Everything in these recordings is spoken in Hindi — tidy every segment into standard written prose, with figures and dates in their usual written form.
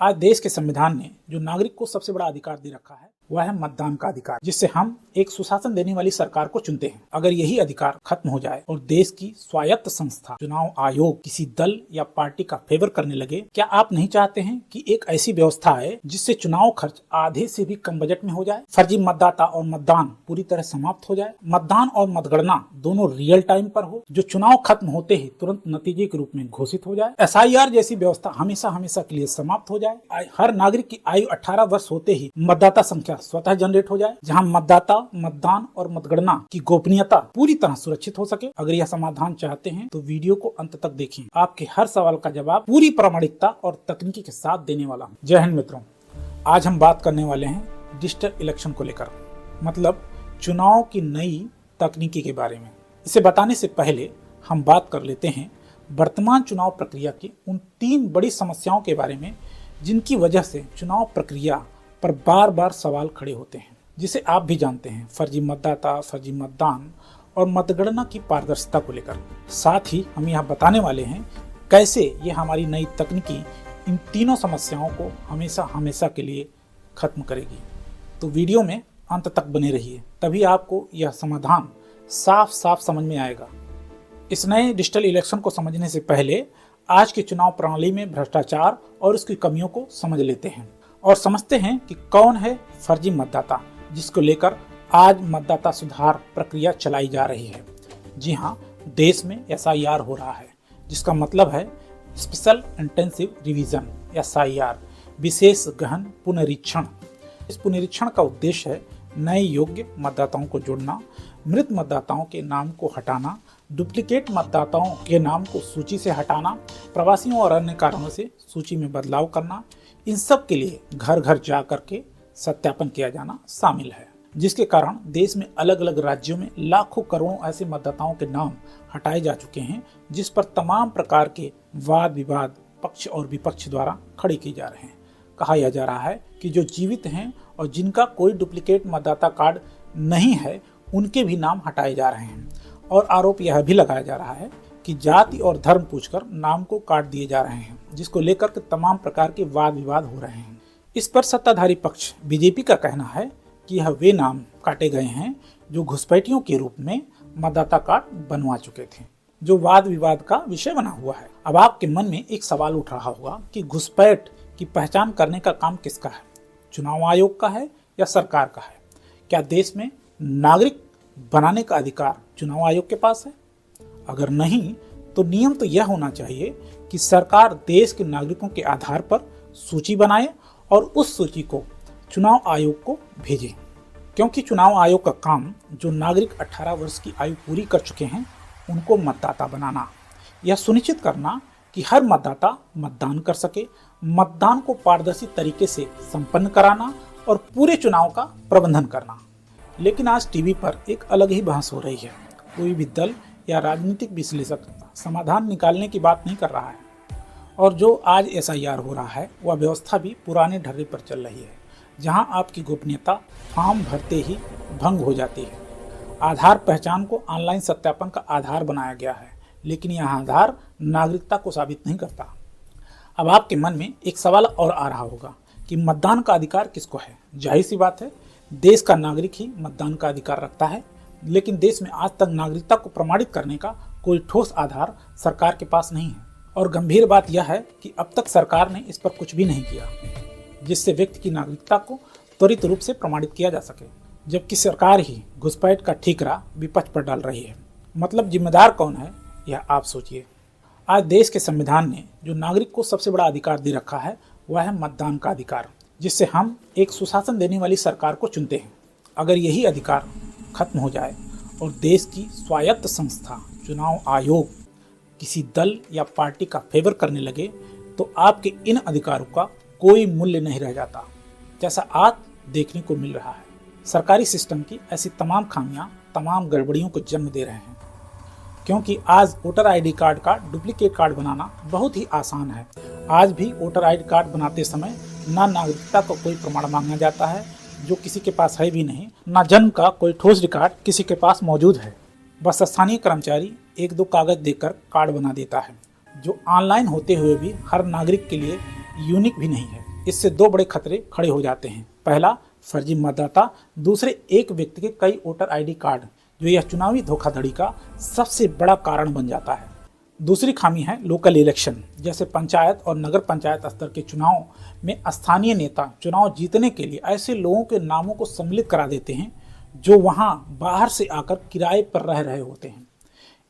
आज देश के संविधान ने जो नागरिक को सबसे बड़ा अधिकार दे रखा है वह है मतदान का अधिकार, जिससे हम एक सुशासन देने वाली सरकार को चुनते हैं। अगर यही अधिकार खत्म हो जाए और देश की स्वायत्त संस्था चुनाव आयोग किसी दल या पार्टी का फेवर करने लगे, क्या आप नहीं चाहते हैं कि एक ऐसी व्यवस्था आए जिससे चुनाव खर्च आधे से भी कम बजट में हो जाए, फर्जी मतदाता और मतदान पूरी तरह समाप्त हो जाए, मतदान और मतगणना दोनों रियल टाइम पर हो, जो चुनाव खत्म होते ही तुरंत नतीजे के रूप में घोषित हो जाए, SIR जैसी व्यवस्था हमेशा हमेशा के लिए समाप्त हो जाए, हर नागरिक की आयु 18 वर्ष होते ही मतदाता संख्या स्वतः जनरेट हो जाए, जहां मतदाता, मतदान और मतगणना की गोपनीयता पूरी तरह सुरक्षित हो सके। अगर यह समाधान चाहते हैं तो वीडियो को अंत तक देखें। आपके हर सवाल का जवाब पूरी प्रामाणिकता और तकनीकी के साथ देने वाला हूं। जय हिंद मित्रों, आज हम बात करने वाले हैं डिजिटल इलेक्शन को लेकर, मतलब चुनाव की नई तकनीकी के बारे में। इसे बताने से पहले हम बात कर लेते हैं वर्तमान चुनाव प्रक्रिया की उन 3 बड़ी समस्याओं के बारे में जिनकी वजह से चुनाव प्रक्रिया पर बार बार सवाल खड़े होते हैं, जिसे आप भी जानते हैं, फर्जी मतदाता, फर्जी मतदान और मतगणना की पारदर्शिता को लेकर। साथ ही हम यहाँ बताने वाले हैं कैसे ये हमारी नई तकनीकी इन तीनों समस्याओं को हमेशा हमेशा के लिए खत्म करेगी। तो वीडियो में अंत तक बने रहिए, तभी आपको यह समाधान साफ साफ समझ में आएगा। इस नए डिजिटल इलेक्शन को समझने से पहले आज की चुनाव प्रणाली में भ्रष्टाचार और उसकी कमियों को समझ लेते हैं और समझते हैं कि कौन है फर्जी मतदाता, जिसको लेकर आज मतदाता सुधार प्रक्रिया चलाई जा रही है। जी हाँ, देश में SIR हो रहा है, जिसका मतलब है स्पेशल इंटेंसिव रिवीजन, SIR, विशेष गहन पुनरीक्षण। इस पुनरीक्षण का उद्देश्य है नए योग्य मतदाताओं को जोड़ना, मृत मतदाताओं के नाम को हटाना, डुप्लीकेट मतदाताओं के नाम को सूची से हटाना, प्रवासियों और अन्य कारणों से सूची में बदलाव करना। इन सब के लिए घर घर जा करके सत्यापन किया जाना शामिल है, जिसके कारण देश में अलग अलग राज्यों में लाखों करोड़ों ऐसे मतदाताओं के नाम हटाए जा चुके हैं, जिस पर तमाम प्रकार के वाद विवाद पक्ष और विपक्ष द्वारा खड़े किए जा रहे हैं। कहा यह जा रहा है कि जो जीवित हैं और जिनका कोई डुप्लीकेट मतदाता कार्ड नहीं है, उनके भी नाम हटाए जा रहे हैं। और आरोप यह भी लगाया जा रहा है कि जाति और धर्म पूछकर नाम को काट दिए जा रहे हैं, जिसको लेकर के तमाम प्रकार के वाद विवाद हो रहे हैं। इस पर सत्ताधारी पक्ष BJP का कहना है कि यह वे नाम काटे गए हैं जो घुसपैठियों के रूप में मतदाता कार्ड बनवा चुके थे, जो वाद विवाद का विषय बना हुआ है। अब आपके मन में एक सवाल उठ रहा होगा कि घुसपैठ की पहचान करने का काम किसका है, चुनाव आयोग का है या सरकार का है? क्या देश में नागरिक बनाने का अधिकार चुनाव आयोग के पास है? अगर नहीं, तो नियम तो यह होना चाहिए कि सरकार देश के नागरिकों के आधार पर सूची बनाए और उस सूची को चुनाव आयोग को भेजे, क्योंकि चुनाव आयोग का काम जो नागरिक 18 वर्ष की आयु पूरी कर चुके हैं उनको मतदाता बनाना, यह सुनिश्चित करना कि हर मतदाता मतदान कर सके, मतदान को पारदर्शी तरीके से संपन्न कराना और पूरे चुनाव का प्रबंधन करना। लेकिन आज टीवी पर एक अलग ही बहस हो रही है। कोई भी दल या राजनीतिक विश्लेषक समाधान निकालने की बात नहीं कर रहा है, और जो आज SIR हो रहा है वह व्यवस्था भी पुराने ढर्रे पर चल रही है, जहां आपकी गोपनीयता फॉर्म भरते ही भंग हो जाती है। आधार पहचान को ऑनलाइन सत्यापन का आधार बनाया गया है, लेकिन यह आधार नागरिकता को साबित नहीं करता। अब आपके मन में एक सवाल और आ रहा होगा कि मतदान का अधिकार किसको है? जाहिर सी बात है, देश का नागरिक ही मतदान का अधिकार रखता है, लेकिन देश में आज तक नागरिकता को प्रमाणित करने का कोई ठोस आधार सरकार के पास नहीं है। और गंभीर बात यह है कि अब तक सरकार ने इस पर कुछ भी नहीं किया जिससे व्यक्ति की नागरिकता को त्वरित रूप से प्रमाणित किया जा सके, जबकि सरकार ही घुसपैठ का ठीकरा विपक्ष पर डाल रही है। मतलब जिम्मेदार कौन है, यह आप सोचिए। आज देश के संविधान ने जो नागरिक को सबसे बड़ा अधिकार दे रखा है वह है मतदान का अधिकार, जिससे हम एक सुशासन देने वाली सरकार को चुनते हैं। अगर यही अधिकार खत्म हो जाए और देश की स्वायत्त संस्था चुनाव आयोग किसी दल या पार्टी का फेवर करने लगे, तो आपके इन अधिकारों का कोई मूल्य नहीं रह जाता, जैसा आज देखने को मिल रहा है। सरकारी सिस्टम की ऐसी तमाम खामियां तमाम गड़बड़ियों को जन्म दे रहे हैं, क्योंकि आज वोटर ID कार्ड का डुप्लीकेट कार्ड बनाना बहुत ही आसान है। आज भी वोटर ID कार्ड बनाते समय ना नागरिकता का कोई प्रमाण मांगा जाता है, जो किसी के पास है भी नहीं, ना जन्म का कोई ठोस रिकॉर्ड किसी के पास मौजूद है। बस स्थानीय कर्मचारी 1-2 कागज देकर कार्ड बना देता है, जो ऑनलाइन होते हुए भी हर नागरिक के लिए यूनिक भी नहीं है। इससे दो बड़े खतरे खड़े हो जाते हैं। पहला, फर्जी मतदाता, दूसरे एक व्यक्ति के कई वोटर आईडी कार्ड, जो यह चुनावी धोखाधड़ी का सबसे बड़ा कारण बन जाता है। दूसरी खामी है लोकल इलेक्शन, जैसे पंचायत और नगर पंचायत स्तर के चुनाव में स्थानीय नेता चुनाव जीतने के लिए ऐसे लोगों के नामों को सम्मिलित करा देते हैं जो वहां बाहर से आकर किराए पर रह रहे होते हैं।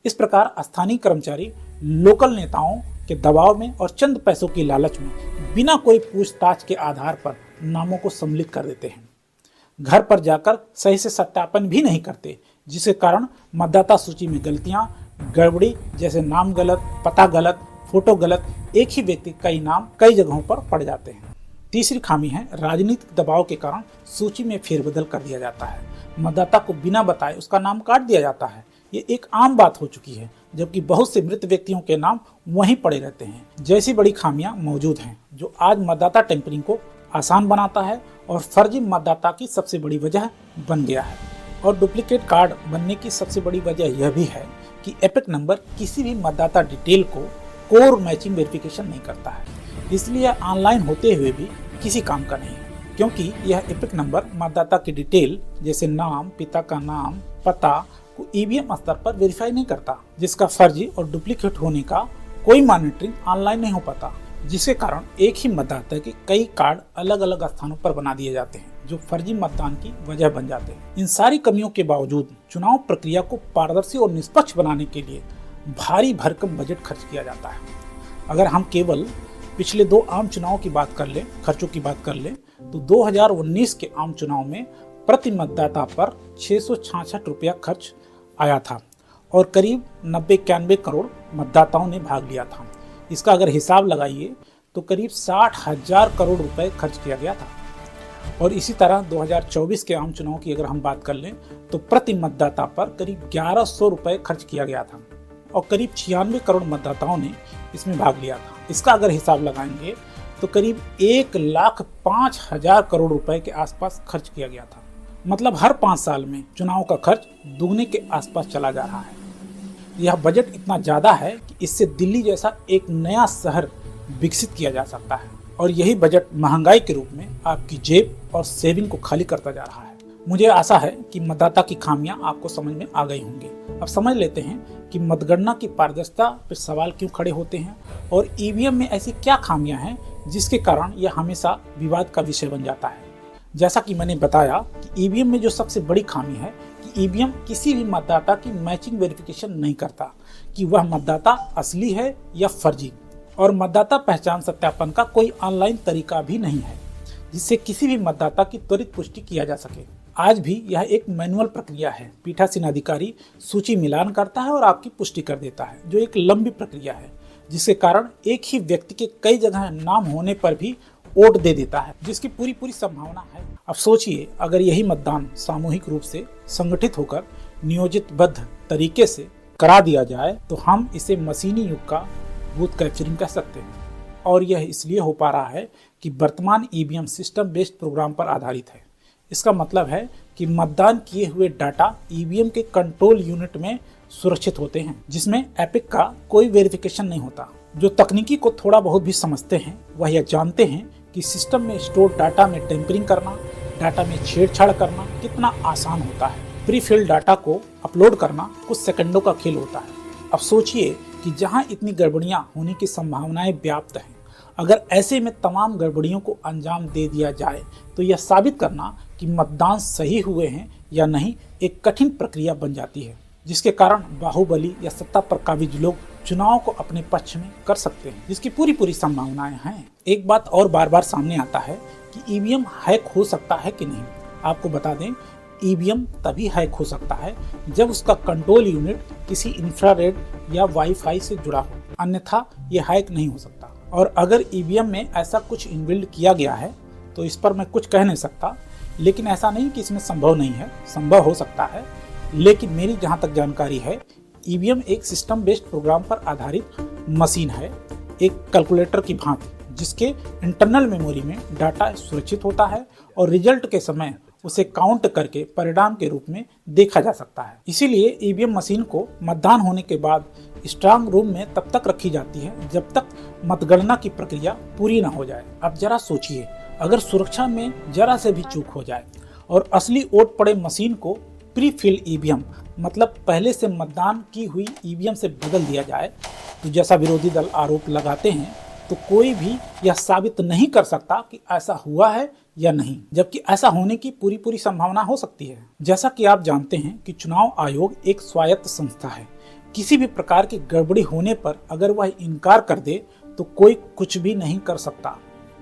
इस प्रकार स्थानीय कर्मचारी लोकल नेताओं के दबाव में और चंद पैसों की लालच में बिना कोई पूछताछ के आधार पर नामों को सम्मिलित कर देते हैं। घर पर जाकर सही से सत्यापन भी नहीं करते, जिसके कारण मतदाता सूची में गलतियां, गड़बड़ी, जैसे नाम गलत, पता गलत, फोटो गलत, एक ही व्यक्ति कई नाम कई जगहों पर पड़ जाते हैं। तीसरी खामी है राजनीतिक दबाव के कारण सूची में फेरबदल कर दिया जाता है। मतदाता को बिना बताए उसका नाम काट दिया जाता है। ये एक आम बात हो चुकी है, जबकि बहुत से मृत व्यक्तियों के नाम वहीं पड़े रहते हैं। जैसी बड़ी खामियां मौजूद हैं, जो आज मतदाता टेम्परिंग को आसान बनाता है और फर्जी मतदाता की सबसे बड़ी वजह बन गया है। और डुप्लीकेट कार्ड बनने की सबसे बड़ी वजह यह भी है कि एपिक नंबर किसी भी मतदाता डिटेल को कोर मैचिंग वेरिफिकेशन नहीं करता है, इसलिए ऑनलाइन होते हुए भी किसी काम का नहीं है, क्योंकि यह एपिक नंबर मतदाता की डिटेल जैसे नाम, पिता का नाम, पता को ईवीएम स्तर पर वेरीफाई नहीं करता, जिसका फर्जी और डुप्लीकेट होने का कोई मॉनिटरिंग ऑनलाइन नहीं हो पाता, जिसके कारण एक ही मतदाता के कई कार्ड अलग अलग स्थानों पर बना दिए जाते हैं, जो फर्जी मतदान की वजह बन जाते हैं। इन सारी कमियों के बावजूद चुनाव प्रक्रिया को पारदर्शी और निष्पक्ष बनाने के लिए भारी भरकम बजट खर्च किया जाता है। अगर हम केवल पिछले 2 आम चुनाव की बात कर लें, खर्चों की बात कर लें, तो 2019 के आम चुनाव में प्रति मतदाता पर 666 रुपया खर्च आया था और करीब 90-91 करोड़ मतदाताओं ने भाग लिया था। इसका अगर हिसाब लगाइए तो करीब 60,000 करोड़ रुपए खर्च किया गया था। और इसी तरह 2024 के आम चुनाव की अगर हम बात कर लें तो प्रति मतदाता पर करीब 1100 रुपए खर्च किया गया था और करीब 96 करोड़ मतदाताओं ने इसमें भाग लिया था। इसका अगर हिसाब लगाएंगे तो करीब 1,05,000 करोड़ रुपए के आसपास खर्च किया गया था। मतलब हर 5 साल में चुनाव का खर्च दुगने के आसपास चला जा रहा है। यह बजट इतना ज़्यादा है कि इससे दिल्ली जैसा एक नया शहर विकसित किया जा सकता है, और यही बजट महंगाई के रूप में आपकी जेब और सेविंग को खाली करता जा रहा है। मुझे आशा है कि मतदाता की खामियां आपको समझ में आ गई होंगी। अब समझ लेते हैं कि मतगणना की पारदर्शिता पर सवाल क्यों खड़े होते हैं और ईवीएम में ऐसी क्या खामियां हैं जिसके कारण यह हमेशा विवाद का विषय बन जाता है। जैसा कि मैंने बताया कि ईवीएम में जो सबसे बड़ी खामी है कि ईवीएम किसी भी मतदाता की मैचिंग वेरिफिकेशन नहीं करता कि वह मतदाता असली है या फर्जी, और मतदाता पहचान सत्यापन का कोई ऑनलाइन तरीका भी नहीं है जिससे किसी भी मतदाता की त्वरित पुष्टि किया जा सके। आज भी यह एक मैनुअल प्रक्रिया है। पीठासीन अधिकारी सूची मिलान करता है और आपकी पुष्टि कर देता है, जो एक लंबी प्रक्रिया है, जिसके कारण एक ही व्यक्ति के कई जगह नाम होने पर भी वोट दे देता है, जिसकी पूरी संभावना है। अब सोचिए, अगर यही मतदान सामूहिक रूप से संगठित होकर नियोजितबद्ध तरीके से करा दिया जाए तो हम इसे मशीनी युग का बूथ कैप्चरिंग कह सकते हैं। और यह इसलिए हो पा रहा है कि वर्तमान ईवीएम सिस्टम बेस्ड प्रोग्राम पर आधारित है। इसका मतलब है कि मतदान किए हुए डाटा ईवीएम के कंट्रोल यूनिट में सुरक्षित होते हैं, जिसमें एपिक का कोई वेरिफिकेशन नहीं होता। जो तकनीकी को थोड़ा बहुत भी समझते हैं वह यह जानते हैं कि सिस्टम में स्टोर डाटा में टेम्परिंग करना, डाटा में छेड़छाड़ करना कितना आसान होता है। प्री फिल्ड डाटा को अपलोड करना कुछ सेकंडों का खेल होता है। अब सोचिए कि जहां इतनी गड़बड़ियां होने की संभावनाएं व्याप्त हैं, अगर ऐसे में तमाम गड़बड़ियों को अंजाम दे दिया जाए तो यह साबित करना कि मतदान सही हुए हैं या नहीं एक कठिन प्रक्रिया बन जाती है, जिसके कारण बाहुबली या सत्ता पर काबिज लोग चुनाव को अपने पक्ष में कर सकते हैं, जिसकी पूरी संभावनाएं हैं। एक बात और बार बार सामने आता है कि ईवीएम हैक हो सकता है कि नहीं। आपको बता दें, ईवीएम तभी हैक हो सकता है जब उसका कंट्रोल यूनिट किसी इंफ्रारेड या वाईफाई से जुड़ा हो, अन्यथा यह हैक नहीं हो सकता। और अगर ईवीएम में ऐसा कुछ इनबिल्ड किया गया है तो इस पर मैं कुछ कह नहीं सकता, लेकिन ऐसा नहीं कि इसमें संभव नहीं है, संभव हो सकता है। लेकिन मेरी जहां तक जानकारी है, ईवीएम एक सिस्टम बेस्ड प्रोग्राम पर आधारित मशीन है, एक कैलकुलेटर की भांति, जिसके इंटरनल मेमोरी में डाटा सुरक्षित होता है और रिजल्ट के समय उसे काउंट करके परिणाम के रूप में देखा जा सकता है। इसीलिए ईवीएम मशीन को मतदान होने के बाद स्ट्रांग रूम में तब तक रखी जाती है जब तक मतगणना की प्रक्रिया पूरी न हो जाए। अब जरा सोचिए, अगर सुरक्षा में जरा से भी चूक हो जाए और असली वोट पड़े मशीन को प्री फिल ईवीएम मतलब पहले से मतदान की हुई ईवीएम से बदल दिया जाए, तो जैसा विरोधी दल आरोप लगाते हैं, तो कोई भी यह साबित नहीं कर सकता कि ऐसा हुआ है या नहीं, जबकि ऐसा होने की पूरी संभावना हो सकती है। जैसा कि आप जानते हैं कि चुनाव आयोग एक स्वायत्त संस्था है। किसी भी प्रकार की गड़बड़ी होने पर अगर वह इनकार कर दे तो कोई कुछ भी नहीं कर सकता,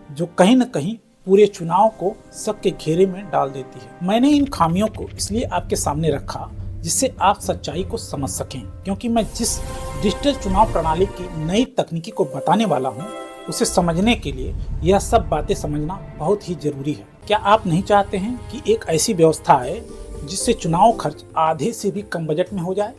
जो कहीं न कहीं पूरे चुनाव को शक के घेरे में डाल देती है। मैंने इन खामियों को इसलिए आपके सामने रखा जिससे आप सच्चाई को समझ सकें, क्योंकि मैं जिस डिजिटल चुनाव प्रणाली की नई तकनीकी को बताने वाला हूं, उसे समझने के लिए यह सब बातें समझना बहुत ही जरूरी है। क्या आप नहीं चाहते हैं कि एक ऐसी व्यवस्था आए जिससे चुनाव खर्च आधे से भी कम बजट में हो जाए,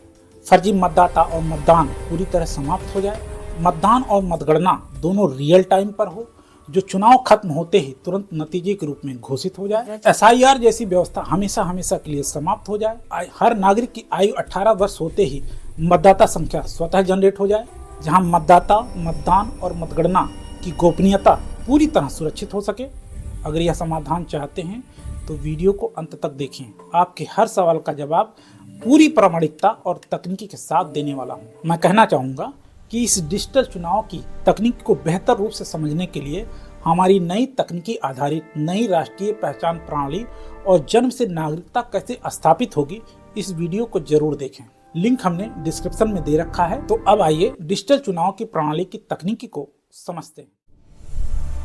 फर्जी मतदाता और मतदान पूरी तरह समाप्त हो जाए, मतदान और मतगणना दोनों रियल टाइम पर हो, जो चुनाव खत्म होते ही तुरंत नतीजे के रूप में घोषित हो जाए, एसआईआर जैसी व्यवस्था हमेशा के लिए समाप्त हो जाए, हर नागरिक की आयु 18 वर्ष होते ही मतदाता संख्या स्वतः जनरेट हो जाए, जहां मतदाता, मतदान और मतगणना की गोपनीयता पूरी तरह सुरक्षित हो सके। अगर यह समाधान चाहते हैं तो वीडियो को अंत तक देखें। आपके हर सवाल का जवाब पूरी प्रामाणिकता और तकनीकी के साथ देने वाला हूं। मैं कहना चाहूँगा कि इस डिजिटल चुनाव की तकनीक को बेहतर रूप से समझने के लिए हमारी नई तकनीकी आधारित नई राष्ट्रीय पहचान प्रणाली और जन्म से नागरिकता कैसे स्थापित होगी, इस वीडियो को जरूर देखें। लिंक हमने डिस्क्रिप्शन में दे रखा है। तो अब आइए डिजिटल चुनाव की प्रणाली की तकनीकी को समझते हैं।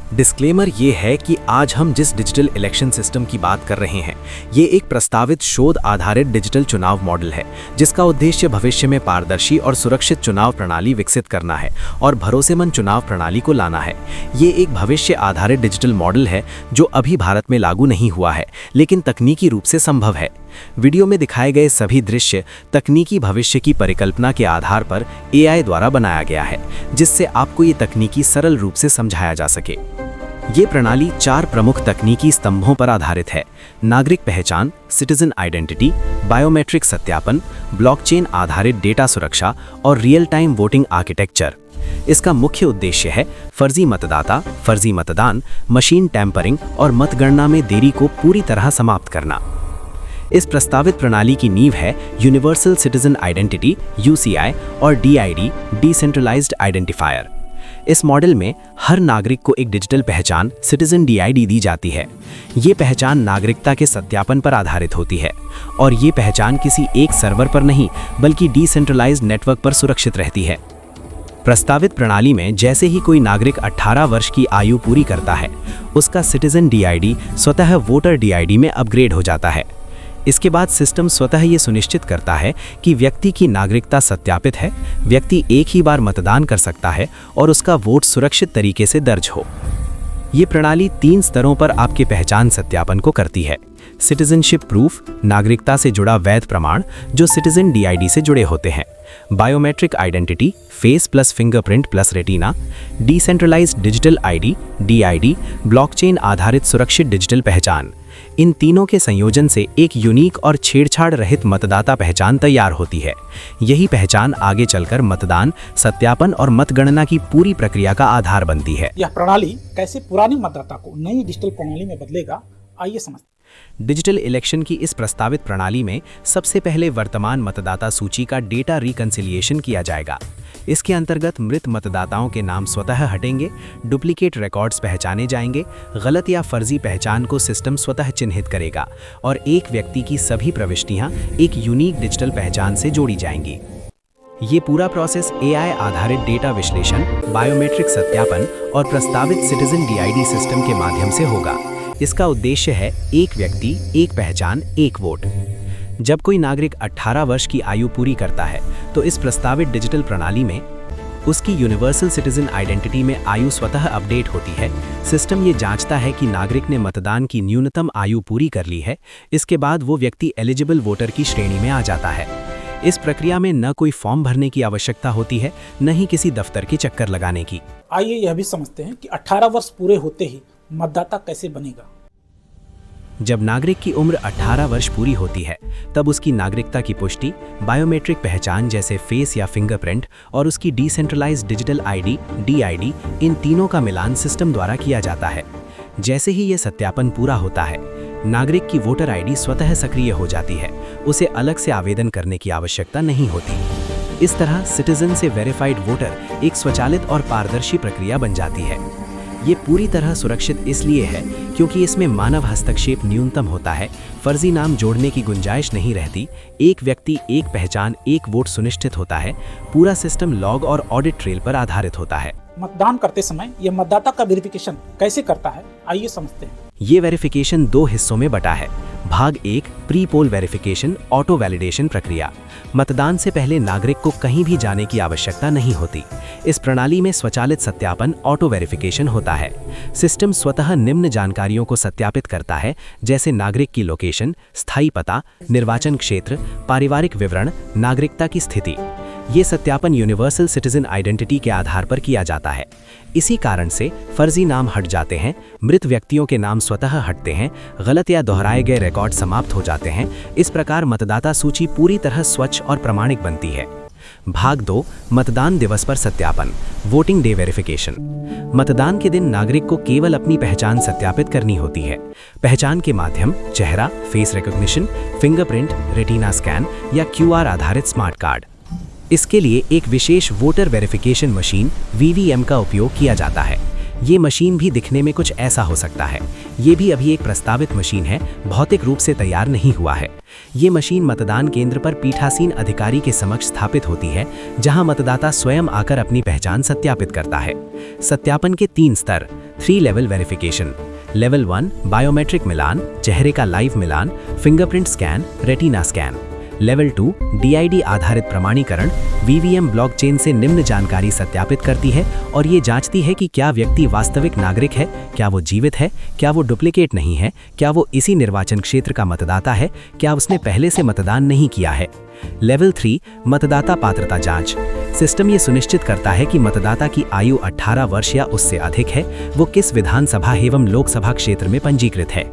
डिस्क्लेमर ये है कि आज हम जिस डिजिटल इलेक्शन सिस्टम की बात कर रहे हैं, ये एक प्रस्तावित शोध आधारित डिजिटल चुनाव मॉडल है, जिसका उद्देश्य भविष्य में पारदर्शी और सुरक्षित चुनाव प्रणाली विकसित करना है और भरोसेमंद चुनाव प्रणाली को लाना है। ये एक भविष्य आधारित डिजिटल मॉडल है जो अभी भारत में लागू नहीं हुआ है, लेकिन तकनीकी रूप से संभव है। वीडियो में दिखाए गए सभी दृश्य तकनीकी भविष्य की परिकल्पना के आधार पर AI द्वारा बनाया गया है, जिससे आपको ये तकनीकी सरल रूप से समझाया जा सके। ये प्रणाली 4 प्रमुख तकनीकी स्तंभों पर आधारित है: नागरिक पहचान, सिटीजन आइडेंटिटी, बायोमेट्रिक सत्यापन, ब्लॉकचेन आधारित डेटा सुरक्षा और रियल टाइम वोटिंग आर्किटेक्चर। इसका मुख्य उद्देश्य है फर्जी मतदाता, फर्जी मतदान, मशीन टैंपरिंग और मतगणना में देरी को पूरी तरह समाप्त करना। इस प्रस्तावित प्रणाली की नींव है यूनिवर्सल सिटीजन आइडेंटिटी (UCI) और DID डिसेंट्रलाइज्ड आइडेंटिफायर। इस मॉडल में हर नागरिक को एक डिजिटल पहचान सिटीजन DID दी जाती है। ये पहचान नागरिकता के सत्यापन पर आधारित होती है और ये पहचान किसी एक सर्वर पर नहीं बल्कि डिसेंट्रलाइज्ड नेटवर्क पर सुरक्षित रहती है। प्रस्तावित प्रणाली में जैसे ही कोई नागरिक 18 वर्ष की आयु पूरी करता है, उसका सिटीजन DID स्वतः वोटर DID में अपग्रेड हो जाता है। इसके बाद सिस्टम स्वतः ये सुनिश्चित करता है कि व्यक्ति की नागरिकता सत्यापित है, व्यक्ति एक ही बार मतदान कर सकता है और उसका वोट सुरक्षित तरीके से दर्ज हो। ये प्रणाली 3 स्तरों पर आपके पहचान सत्यापन को करती है: सिटीजनशिप प्रूफ, नागरिकता से जुड़ा वैध प्रमाण जो सिटीजन DID से जुड़े होते हैं; biometric identity, face plus fingerprint plus retina; decentralised digital ID DID, blockchain आधारित सुरक्षित डिजिटल पहचान। इन तीनों के संयोजन से एक यूनिक और छेड़छाड़ रहित मतदाता पहचान तैयार होती है। यही पहचान आगे चलकर मतदान, सत्यापन और मतगणना की पूरी प्रक्रिया का आधार बनती है। यह प्रणाली कैसे पुराने मतदाता को नई डिजिटल प्रणाली में बदलेगा, आइए समझते हैं। डिजिटल इलेक्शन की इस प्रस्तावित प्रणाली में सबसे पहले वर्तमान मतदाता सूची का डेटा रिकंसिलिएशन किया जाएगा। इसके अंतर्गत मृत मतदाताओं के नाम स्वतः हटेंगे, डुप्लीकेट रिकॉर्ड्स पहचाने जाएंगे, गलत या फर्जी पहचान को सिस्टम स्वतः चिन्हित करेगा और एक व्यक्ति की सभी प्रविष्टियां एक यूनिक डिजिटल पहचान से जोड़ी जाएंगी। ये पूरा प्रोसेस AI आधारित डेटा विश्लेषण, बायोमेट्रिक सत्यापन और प्रस्तावित सिटीजन DID सिस्टम के माध्यम से होगा। इसका उद्देश्य है एक व्यक्ति, एक पहचान, एक वोट। जब कोई नागरिक 18 वर्ष की आयु पूरी करता है, तो इस प्रस्तावित डिजिटल प्रणाली में उसकी यूनिवर्सल सिटीजन आइडेंटिटी में आयु स्वतः अपडेट होती है। सिस्टम ये जांचता है कि नागरिक ने मतदान की न्यूनतम आयु पूरी कर ली है। इसके बाद वो व्यक्ति एलिजिबल वोटर की श्रेणी में आ जाता है। इस प्रक्रिया में न कोई फॉर्म भरने की आवश्यकता होती है, न ही किसी दफ्तर के चक्कर लगाने की। आइए यह भी समझते हैं कि 18 वर्ष पूरे होते ही मतदाता कैसे बनेगा। जब नागरिक की उम्र 18 वर्ष पूरी होती है तब उसकी नागरिकता की पुष्टि बायोमेट्रिक पहचान जैसे फेस या फिंगरप्रिंट और उसकी डिसेंट्रलाइज्ड डिजिटल आईडी (DID) इन तीनों का मिलान सिस्टम द्वारा किया जाता है। जैसे ही ये सत्यापन पूरा होता है, नागरिक की वोटर आईडी स्वतः सक्रिय हो जाती है। उसे अलग से आवेदन करने की आवश्यकता नहीं होती। इस तरह सिटीजन से वेरीफाइड वोटर एक स्वचालित और पारदर्शी प्रक्रिया बन जाती है। ये पूरी तरह सुरक्षित इसलिए है क्योंकि इसमें मानव हस्तक्षेप न्यूनतम होता है, फर्जी नाम जोड़ने की गुंजाइश नहीं रहती, एक व्यक्ति एक पहचान एक वोट सुनिश्चित होता है। पूरा सिस्टम लॉग और ऑडिट ट्रेल पर आधारित होता है। मतदान करते समय यह मतदाता का वेरिफिकेशन कैसे करता है, आइए समझते हैं। ये वेरिफिकेशन 2 हिस्सों में बटा है। भाग 1 pre poll verification auto validation प्रक्रिया। मतदान से पहले नागरिक को कहीं भी जाने की आवश्यकता नहीं होती। इस प्रणाली में स्वचालित सत्यापन ऑटो वेरिफिकेशन होता है। सिस्टम स्वतः निम्न जानकारियों को सत्यापित करता है, जैसे नागरिक की लोकेशन, स्थायी पता, निर्वाचन क्षेत्र, पारिवारिक विवरण, नागरिकता की स्थिति। ये सत्यापन यूनिवर्सल सिटीजन आइडेंटिटी के आधार पर किया जाता है। इसी कारण से फर्जी नाम हट जाते हैं, मृत व्यक्तियों के नाम स्वतः हटते हैं, गलत या दोहराए गए रिकॉर्ड समाप्त हो जाते हैं। इस प्रकार मतदाता सूची पूरी तरह स्वच्छ और प्रामाणिक बनती है। भाग 2 मतदान दिवस पर सत्यापन वोटिंग डे वेरिफिकेशन। मतदान के दिन नागरिक को केवल अपनी पहचान सत्यापित करनी होती है। पहचान के माध्यम चेहरा, face recognition, fingerprint, retina scan या QR आधारित स्मार्ट कार्ड। इसके लिए एक विशेष वोटर वेरिफिकेशन मशीन VVM का उपयोग किया जाता है। ये मशीन भी दिखने में कुछ ऐसा हो सकता है। ये भी अभी एक प्रस्तावित मशीन है, भौतिक रूप से तैयार नहीं हुआ है। ये मशीन मतदान केंद्र पर पीठासीन अधिकारी के समक्ष स्थापित होती है, जहां मतदाता स्वयं आकर अपनी पहचान सत्यापित करता है। सत्यापन के 3 स्तर 3 लेवल वेरिफिकेशन। लेवल 1 बायोमेट्रिक मिलान, चेहरे का live Milan, fingerprint scan, retina scan. Level 2 DID आधारित प्रमाणीकरण। VVM ब्लॉकचेन से निम्न जानकारी सत्यापित करती है और ये जांचती है कि क्या व्यक्ति वास्तविक नागरिक है, क्या वो जीवित है, क्या वो डुप्लीकेट नहीं है, क्या वो इसी निर्वाचन क्षेत्र का मतदाता है, क्या उसने पहले से मतदान नहीं किया है। लेवल 3 मतदाता पात्रता जांच। सिस्टम ये सुनिश्चित करता है कि मतदाता की आयु 18 वर्ष या उससे अधिक है, वो किस विधानसभा एवं लोकसभा क्षेत्र में पंजीकृत है।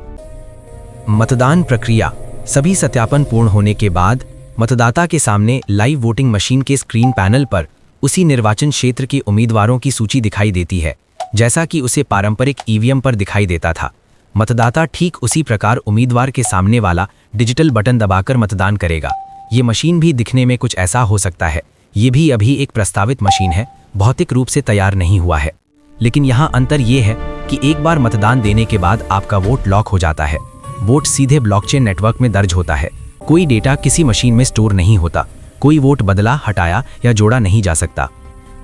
मतदान प्रक्रिया। सभी सत्यापन पूर्ण होने के बाद मतदाता के सामने लाइव वोटिंग मशीन के स्क्रीन पैनल पर उसी निर्वाचन क्षेत्र के उम्मीदवारों की सूची दिखाई देती है, जैसा कि उसे पारंपरिक EVM पर दिखाई देता था। मतदाता ठीक उसी प्रकार उम्मीदवार के सामने वाला डिजिटल बटन दबाकर मतदान करेगा। ये मशीन भी दिखने में कुछ ऐसा हो सकता है। ये भी अभी एक प्रस्तावित मशीन है, भौतिक रूप से तैयार नहीं हुआ है। लेकिन यहाँ अंतर ये है कि एक बार मतदान देने के बाद आपका वोट लॉक हो जाता है। वोट सीधे ब्लॉकचेन नेटवर्क में दर्ज होता है। कोई डेटा किसी मशीन में स्टोर नहीं होता। कोई वोट बदला, हटाया या जोड़ा नहीं जा सकता।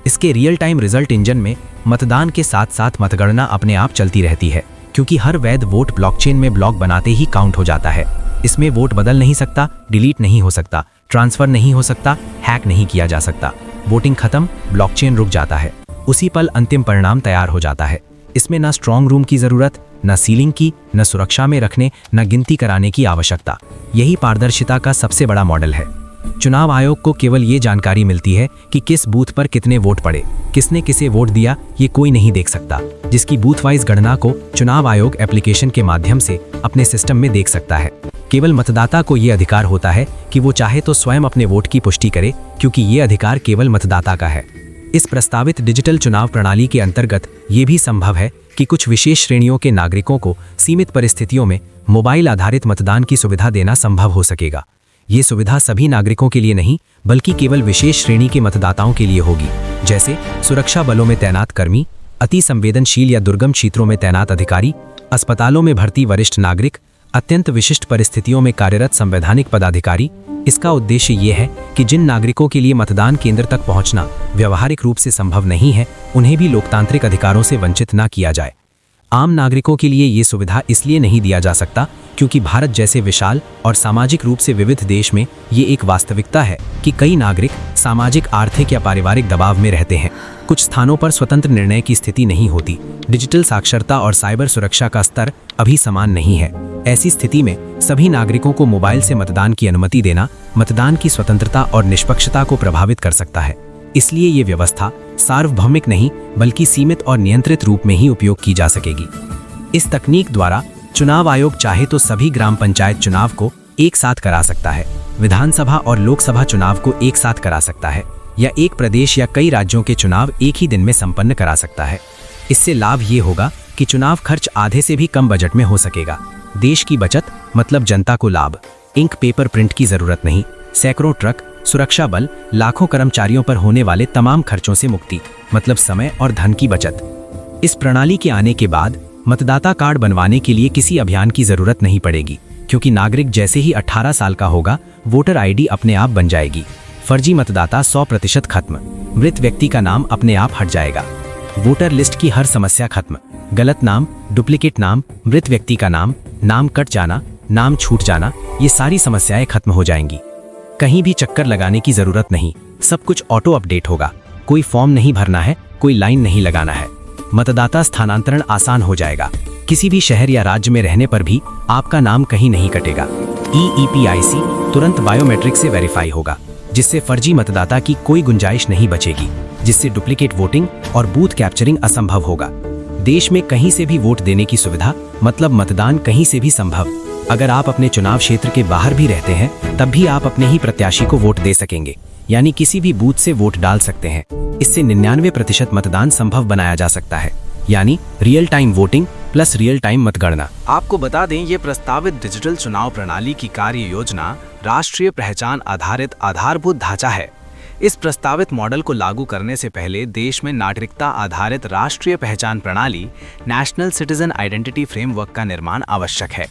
इसके रियल टाइम रिजल्ट इंजन में मतदान के साथ साथ मतगणना अपने आप चलती रहती है, क्योंकि हर वैध वोट ब्लॉकचेन में ब्लॉक बनाते ही काउंट हो जाता है। इसमें वोट बदल नहीं सकता, डिलीट नहीं हो सकता, ट्रांसफर नहीं हो सकता, हैक नहीं किया जा सकता। वोटिंग खत्म, ब्लॉकचेन रुक जाता है। उसी पल अंतिम परिणाम तैयार हो जाता है। इसमें ना स्ट्रॉन्ग रूम की जरूरत, न सीलिंग की, न सुरक्षा में रखने, न गिनती कराने की आवश्यकता। यही पारदर्शिता का सबसे बड़ा मॉडल है। चुनाव आयोग को केवल ये जानकारी मिलती है कि किस बूथ पर कितने वोट पड़े, किसने किसे वोट दिया, ये कोई नहीं देख सकता। जिसकी बूथ वाइज गणना को चुनाव आयोग एप्लीकेशन के माध्यम से अपने सिस्टम में देख सकता है। केवल मतदाता को ये अधिकार होता है कि वो चाहे तो स्वयं अपने वोट की पुष्टि करे, क्योंकि ये अधिकार केवल मतदाता का है। इस प्रस्तावित डिजिटल चुनाव प्रणाली के अंतर्गत ये भी संभव है कि कुछ विशेष श्रेणियों के नागरिकों को सीमित परिस्थितियों में मोबाइल आधारित मतदान की सुविधा देना संभव हो सकेगा। ये सुविधा सभी नागरिकों के लिए नहीं, बल्कि केवल विशेष श्रेणी के मतदाताओं के लिए होगी, जैसे सुरक्षा बलों में तैनात कर्मी, अति संवेदनशील या दुर्गम क्षेत्रों में तैनात अधिकारी, अस्पतालों में भर्ती वरिष्ठ नागरिक, अत्यंत विशिष्ट परिस्थितियों में कार्यरत संवैधानिक पदाधिकारी। इसका उद्देश्य ये है कि जिन नागरिकों के लिए मतदान केंद्र तक पहुंचना व्यावहारिक रूप से संभव नहीं है, उन्हें भी लोकतांत्रिक अधिकारों से वंचित न किया जाए। आम नागरिकों के लिए ये सुविधा इसलिए नहीं दिया जा सकता क्योंकि भारत जैसे विशाल और सामाजिक रूप से विविध देश में ये एक वास्तविकता है कि कई नागरिक सामाजिक, आर्थिक या पारिवारिक दबाव में रहते हैं। कुछ स्थानों पर स्वतंत्र निर्णय की स्थिति नहीं होती। डिजिटल साक्षरता और साइबर सुरक्षा का स्तर अभी समान नहीं है। ऐसी स्थिति में सभी नागरिकों को मोबाइल से मतदान की अनुमति देना मतदान की स्वतंत्रता और निष्पक्षता को प्रभावित कर सकता है। इसलिए ये व्यवस्था सार्वभौमिक नहीं, बल्कि सीमित और नियंत्रित रूप में ही उपयोग की जा सकेगी। इस तकनीक द्वारा चुनाव आयोग चाहे तो सभी ग्राम पंचायत चुनाव को एक साथ करा सकता है, विधानसभा और लोकसभा चुनाव को एक साथ करा सकता है, या एक प्रदेश या कई राज्यों के चुनाव एक ही दिन में संपन्न करा सकता है। इससे लाभ ये होगा कि चुनाव खर्च आधे से भी कम बजट में हो सकेगा। देश की बचत मतलब जनता को लाभ। इंक पेपर प्रिंट की जरूरत नहीं, सैकड़ों ट्रक, सुरक्षा बल, लाखों कर्मचारियों पर होने वाले तमाम खर्चों से मुक्ति मतलब समय और धन की बचत। इस प्रणाली के आने के बाद मतदाता कार्ड बनवाने के लिए किसी अभियान की जरूरत नहीं पड़ेगी, क्योंकि नागरिक जैसे ही 18 साल का होगा वोटर आईडी अपने आप बन जाएगी। फर्जी मतदाता 100% खत्म, मृत व्यक्ति का नाम अपने आप हट जाएगा। वोटर लिस्ट की हर समस्या खत्म, गलत नाम, डुप्लीकेट नाम, मृत व्यक्ति का नाम, नाम कट जाना, नाम छूट जाना, ये सारी समस्याएं खत्म हो जाएंगी। कहीं भी चक्कर लगाने की जरूरत नहीं, सब कुछ ऑटो अपडेट होगा। कोई फॉर्म नहीं भरना है, कोई लाइन नहीं लगाना है। मतदाता स्थानांतरण आसान हो जाएगा। किसी भी शहर या राज्य में रहने पर भी आपका नाम कहीं नहीं कटेगा। EEPIC तुरंत बायोमेट्रिक से वेरीफाई होगा, जिससे फर्जी मतदाता की कोई गुंजाइश नहीं बचेगी, जिससे डुप्लीकेट वोटिंग और बूथ कैप्चरिंग असंभव होगा। देश में कहीं से भी वोट देने की सुविधा मतलब मतदान कहीं से भी संभव। अगर आप अपने चुनाव क्षेत्र के बाहर भी रहते हैं तब भी आप अपने ही प्रत्याशी को वोट दे सकेंगे, यानी किसी भी बूथ से वोट डाल सकते हैं। इससे 99% मतदान संभव बनाया जा सकता है, यानी real time voting plus real time मतगणना। आपको बता दें, ये प्रस्तावित डिजिटल चुनाव प्रणाली की कार्य योजना राष्ट्रीय पहचान आधारित आधारभूत ढांचा है। इस प्रस्तावित मॉडल को लागू करने से पहले देश में नागरिकता आधारित राष्ट्रीय पहचान प्रणाली नेशनल सिटीजन आइडेंटिटी फ्रेमवर्क का निर्माण आवश्यक है।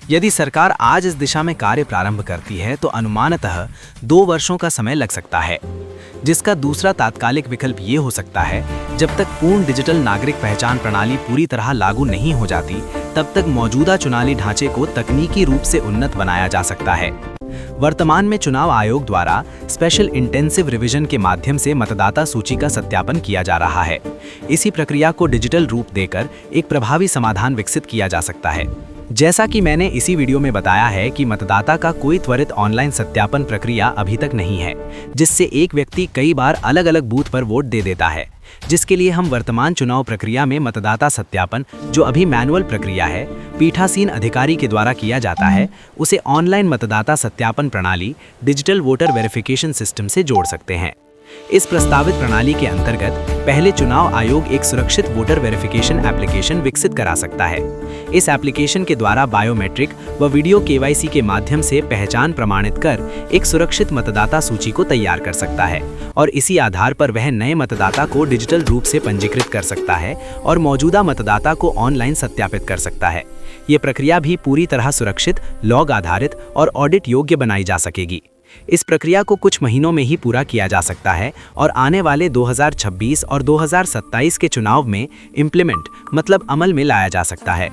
यदि सरकार आज इस दिशा में कार्य प्रारंभ करती है तो अनुमानतः 2 वर्षों का समय लग सकता है, जिसका दूसरा तात्कालिक विकल्प ये हो सकता है, जब तक पूर्ण डिजिटल नागरिक पहचान प्रणाली पूरी तरह लागू नहीं हो जाती तब तक मौजूदा चुनावी ढांचे को तकनीकी रूप से उन्नत बनाया जा सकता है। वर्तमान में चुनाव आयोग द्वारा स्पेशल इंटेंसिव रिवीजन के माध्यम से मतदाता सूची का सत्यापन किया जा रहा है। इसी प्रक्रिया को डिजिटल रूप देकर एक प्रभावी समाधान विकसित किया जा सकता है। जैसा कि मैंने इसी वीडियो में बताया है कि मतदाता का कोई त्वरित ऑनलाइन सत्यापन प्रक्रिया अभी तक नहीं है, जिससे एक व्यक्ति कई बार अलग अलग बूथ पर वोट दे देता है, जिसके लिए हम वर्तमान चुनाव प्रक्रिया में मतदाता सत्यापन, जो अभी मैनुअल प्रक्रिया है, पीठासीन अधिकारी के द्वारा किया जाता है, उसे ऑनलाइन मतदाता सत्यापन प्रणाली डिजिटल वोटर वेरिफिकेशन सिस्टम से जोड़ सकते हैं। इस प्रस्तावित प्रणाली के अंतर्गत पहले चुनाव आयोग एक सुरक्षित वोटर वेरिफिकेशन एप्लीकेशन विकसित करा सकता है। इस एप्लीकेशन के द्वारा बायोमेट्रिक व वीडियो KYC के माध्यम से पहचान प्रमाणित कर एक सुरक्षित मतदाता सूची को तैयार कर सकता है और इसी आधार पर वह नए मतदाता को डिजिटल रूप से पंजीकृत कर सकता है और मौजूदा मतदाता को ऑनलाइन सत्यापित कर सकता है। ये प्रक्रिया भी पूरी तरह सुरक्षित, लॉग आधारित और ऑडिट योग्य बनाई जा सकेगी। इस प्रक्रिया को कुछ महीनों में ही पूरा किया जा सकता है और आने वाले 2026 और 2027 के चुनाव में इम्प्लीमेंट मतलब अमल में लाया जा सकता है।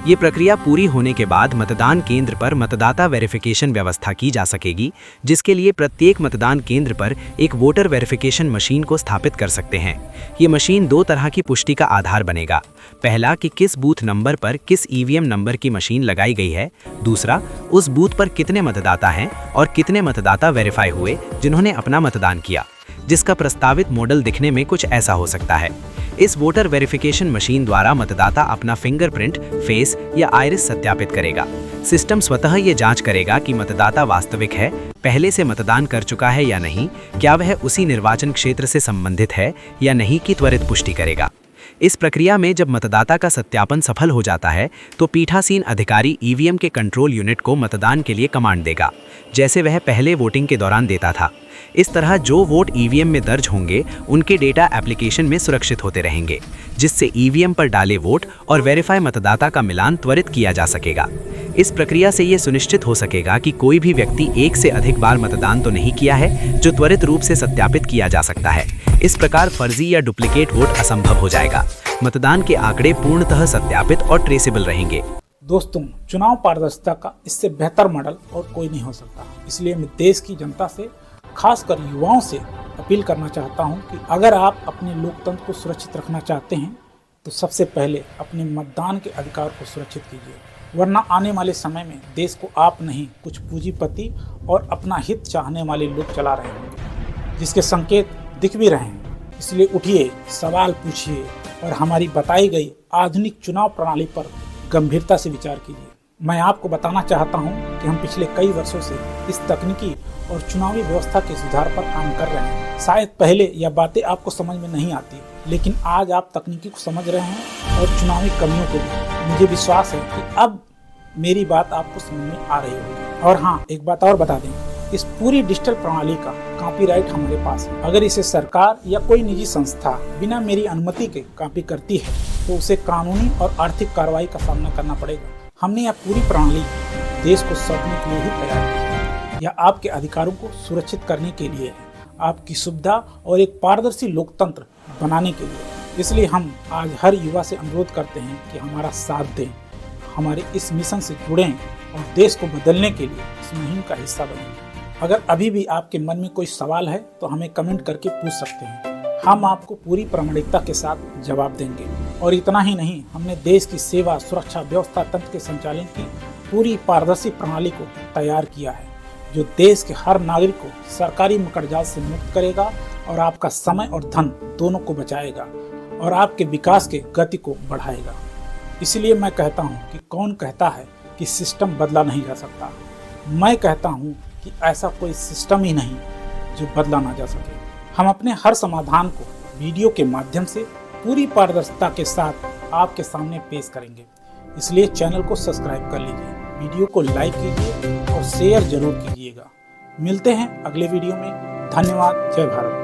ये प्रक्रिया पूरी होने के बाद मतदान केंद्र पर मतदाता वेरिफिकेशन व्यवस्था की जा सकेगी, जिसके लिए प्रत्येक मतदान केंद्र पर एक वोटर वेरिफिकेशन मशीन को स्थापित कर सकते हैं। ये मशीन 2 तरह की पुष्टि का आधार बनेगा। पहला कि किस बूथ नंबर पर किस EVM नंबर की मशीन लगाई गई है, दूसरा उस बूथ पर कितने मतदाता हैं और कितने मतदाता वेरीफाई हुए जिन्होंने अपना मतदान किया, जिसका प्रस्तावित मॉडल दिखने में कुछ ऐसा हो सकता है। इस वोटर वेरिफिकेशन मशीन द्वारा मतदाता अपना फिंगरप्रिंट, फेस या आइरिस सत्यापित करेगा। सिस्टम स्वतः ये जांच करेगा कि मतदाता वास्तविक है, पहले से मतदान कर चुका है या नहीं, क्या वह उसी निर्वाचन क्षेत्र से संबंधित है या नहीं की त्वरित पुष्टि करेगा। इस प्रक्रिया में जब मतदाता का सत्यापन सफल हो जाता है तो पीठासीन अधिकारी EVM के कंट्रोल यूनिट को मतदान के लिए कमांड देगा, जैसे वह पहले वोटिंग के दौरान देता था। इस तरह जो वोट EVM में दर्ज होंगे उनके डेटा एप्लीकेशन में सुरक्षित होते रहेंगे, जिससे EVM पर डाले वोट और वेरीफाई मतदाता का मिलान त्वरित किया जा सकेगा। इस प्रक्रिया से ये सुनिश्चित हो सकेगा कि कोई भी व्यक्ति एक से अधिक बार मतदान तो नहीं किया है, जो त्वरित रूप से सत्यापित किया जा सकता है। इस प्रकार फर्जी या डुप्लीकेट वोट असंभव हो जाएगा। मतदान के आंकड़े पूर्णतः सत्यापित और ट्रेसेबल रहेंगे। दोस्तों, चुनाव पारदर्शिता का इससे बेहतर मॉडल और कोई नहीं हो सकता। इसलिए मैं देश की जनता से, खासकर युवाओं से अपील करना चाहता हूं कि अगर आप अपने लोकतंत्र को सुरक्षित रखना चाहते हैं तो सबसे पहले अपने मतदान के अधिकार को सुरक्षित कीजिए, वरना आने वाले समय में देश को आप नहीं, कुछ पूंजीपति और अपना हित चाहने वाले लोग चला रहे हैं, जिसके संकेत दिख भी रहे हैं। इसलिए उठिए, सवाल पूछिए और हमारी बताई गई आधुनिक चुनाव प्रणाली पर गंभीरता से विचार कीजिए। मैं आपको बताना चाहता हूं कि हम पिछले कई वर्षों से इस तकनीकी और चुनावी व्यवस्था के सुधार पर काम कर रहे हैं। शायद पहले यह बातें आपको समझ में नहीं आती, लेकिन आज आप तकनीकी को समझ रहे हैं और चुनावी कमियों को भी। मुझे विश्वास है कि अब मेरी बात आपको समझ में आ रही होगी। और हाँ, एक बात और बता दें, इस पूरी डिजिटल प्रणाली का कॉपीराइट हमारे पास है। अगर इसे सरकार या कोई निजी संस्था बिना मेरी अनुमति के कॉपी करती है तो उसे कानूनी और आर्थिक कार्रवाई का सामना करना पड़ेगा। हमने यह पूरी प्रणाली देश को सौंपने के लिए ही तैयार की है। यह आपके अधिकारों को सुरक्षित करने के लिए है, आपकी सुविधा और एक पारदर्शी लोकतंत्र बनाने के लिए। इसलिए हम आज हर युवा से अनुरोध करते हैं कि हमारा साथ दें, हमारे इस मिशन से जुड़ें और देश को बदलने के लिए इस मुहिम का हिस्सा बनें। अगर अभी भी आपके मन में कोई सवाल है तो हमें कमेंट करके पूछ सकते हैं। हम आपको पूरी प्रामाणिकता के साथ जवाब देंगे। और इतना ही नहीं, हमने देश की सेवा, सुरक्षा, व्यवस्था तंत्र के संचालन की पूरी पारदर्शी प्रणाली को तैयार किया है, जो देश के हर नागरिक को सरकारी मकड़जाल से मुक्त करेगा और आपका समय और धन दोनों को बचाएगा और आपके विकास के गति को बढ़ाएगा। इसलिए मैं कहता हूँ कि कौन कहता है कि सिस्टम बदला नहीं जा सकता। मैं कहता हूँ कि ऐसा कोई सिस्टम ही नहीं जो बदला ना जा सके। हम अपने हर समाधान को वीडियो के माध्यम से पूरी पारदर्शिता के साथ आपके सामने पेश करेंगे। इसलिए चैनल को सब्सक्राइब कर लीजिए, वीडियो को लाइक कीजिए और शेयर जरूर कीजिएगा। मिलते हैं अगले वीडियो में। धन्यवाद। जय भारत।